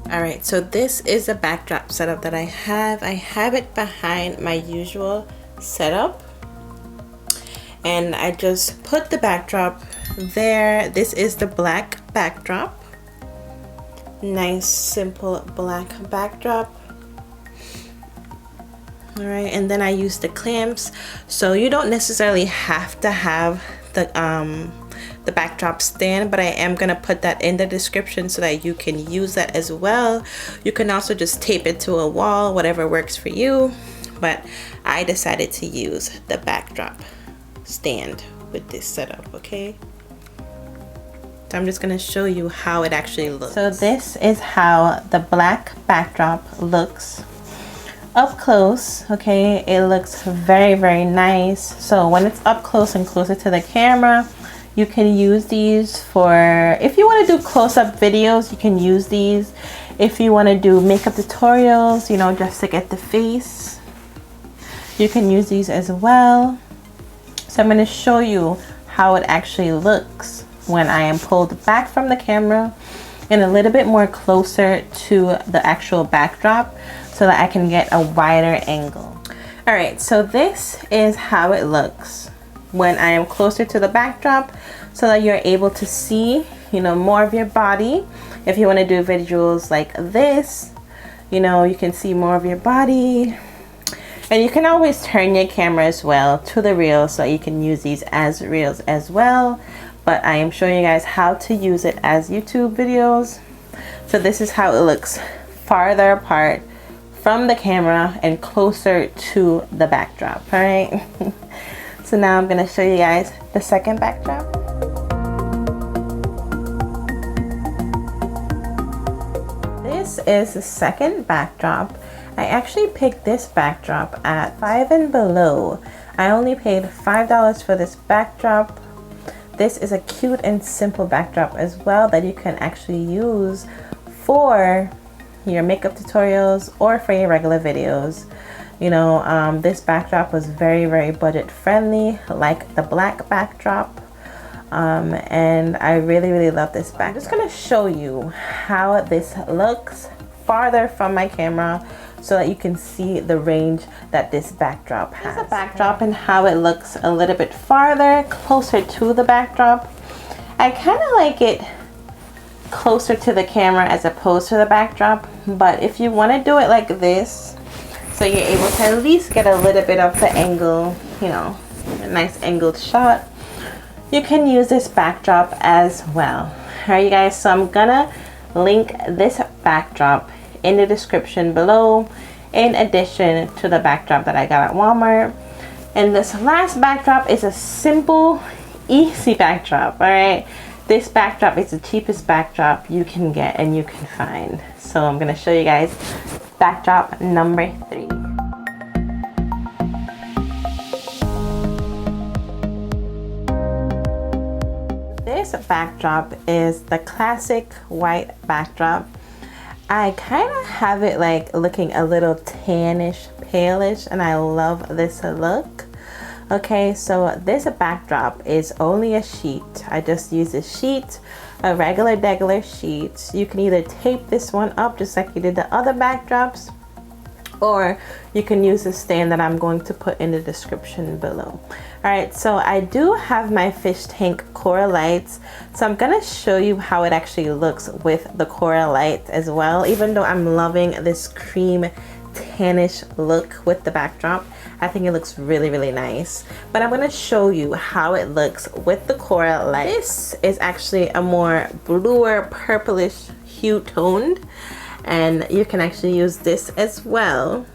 All right, so this is the backdrop setup that I have. I have it behind my usual setup, and I just put the backdrop there. This is the black backdrop. Nice, simple black backdrop. All right, and then I use the clamps, so you don't necessarily have to have the backdrop stand, but I am gonna put that in the description so that you can use that as well. You can also just tape it to a wall, whatever works for you, but I decided to use the backdrop stand with this setup. Okay, so I'm just gonna show you how it actually looks. So this is how the black backdrop looks up close. Okay, it looks very, very nice. So when it's up close and closer to the camera, you can use these for, if you want to do close-up videos, you can use these. If you want to do makeup tutorials, you know, just to get the face, you can use these as well. So I'm going to show you how it actually looks when I am pulled back from the camera and a little bit more closer to the actual backdrop so that I can get a wider angle. All right, so this is how it looks when I am closer to the backdrop, so that you're able to see, you know, more of your body. If you want to do visuals like this, you know, you can see more of your body. And you can always turn your camera as well to the reel so you can use these as reels as well. But I am showing you guys how to use it as YouTube videos. So this is how it looks farther apart from the camera and closer to the backdrop. All right. So now I'm going to show you guys the second backdrop. This is the second backdrop. I actually picked this backdrop at Five and Below. I only paid $5 for this backdrop. This is a cute and simple backdrop as well that you can actually use for your makeup tutorials or for your regular videos. You know, this backdrop was very, very budget friendly, like the black backdrop. And I really, really love this backdrop. I'm just gonna show you how this looks farther from my camera so that you can see the range that this backdrop has. This is a backdrop and how it looks a little bit farther, closer to the backdrop. I kind of like it closer to the camera as opposed to the backdrop, but if you want to do it like this, so you're able to at least get a little bit of the angle, you know, a nice angled shot, you can use this backdrop as well. All right, you guys, so I'm gonna link this backdrop in the description below, in addition to the backdrop that I got at Walmart. And this last backdrop is a simple, easy backdrop. All right, this backdrop is the cheapest backdrop you can get and you can find. So I'm gonna show you guys backdrop number 3. This backdrop is the classic white backdrop. I kind of have it like looking a little tannish, palish, and I love this look. Okay, so this backdrop is only a sheet. I just use a sheet, a regular sheet. You can either tape this one up just like you did the other backdrops, or you can use the stand that I'm going to put in the description below. All right, so I do have my fish tank coral lights, so I'm gonna show you how it actually looks with the coral light as well. Even though I'm loving this cream tannish look with the backdrop, I think it looks really, really nice. But I'm gonna show you how it looks with the coral light. This is actually a more bluer, purplish hue toned, and you can actually use this as well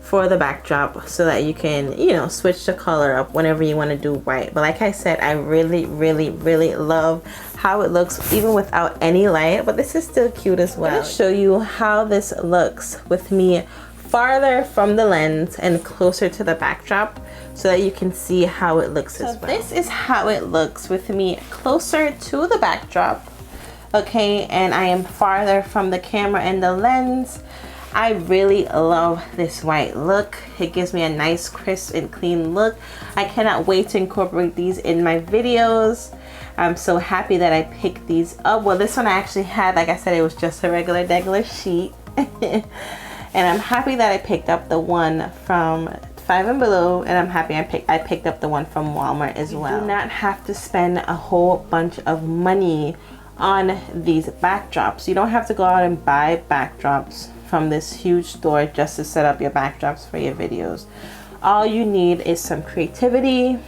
for the backdrop so that you can, you know, switch the color up whenever you want to do white. But like I said, I really, really, really love how it looks even without any light, but this is still cute as well. I'm gonna show you how this looks with me farther from the lens and closer to the backdrop so that you can see how it looks as well. This is how it looks with me closer to the backdrop, okay, and I am farther from the camera and the lens. I really love this white look. It gives me a nice, crisp and clean look. I cannot wait to incorporate these in my videos. I'm so happy that I picked these up. Well, this one I actually had, like I said, it was just a regular sheet. And I'm happy that I picked up the one from Five and Below, and I'm happy I picked up the one from Walmart as well. You do not have to spend a whole bunch of money on these backdrops. You don't have to go out and buy backdrops from this huge store just to set up your backdrops for your videos. All you need is some creativity.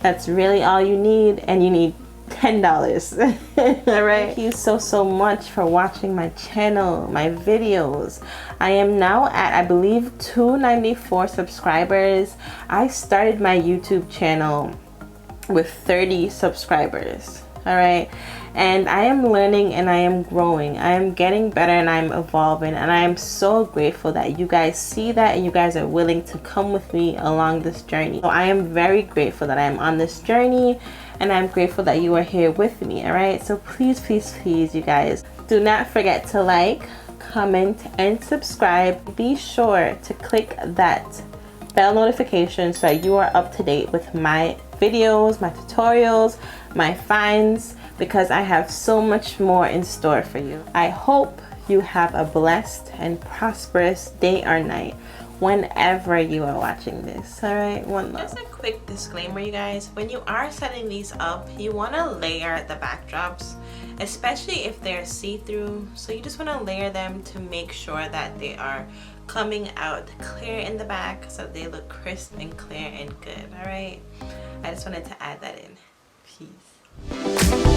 That's really all you need, and you need $10. All right, thank you so much for watching my channel, my videos. I am now at, I believe, 294 subscribers. I started my YouTube channel with 30 subscribers. All right, and I am learning and I am growing. I am getting better and I'm evolving, and I am so grateful that you guys see that and you guys are willing to come with me along this journey. So I am very grateful that I am on this journey, and I'm grateful that you are here with me. All right, so please you guys, do not forget to like, comment, and subscribe. Be sure to click that bell notification so that you are up to date with my videos, my tutorials, my finds, because I have so much more in store for you. I hope you have a blessed and prosperous day or night whenever you are watching this. All right, one love. Just a quick disclaimer, you guys, when you are setting these up, you want to layer the backdrops, especially if they're see-through. So you just want to layer them to make sure that they are coming out clear in the back so they look crisp and clear and good. All right, I just wanted to add that in. Peace.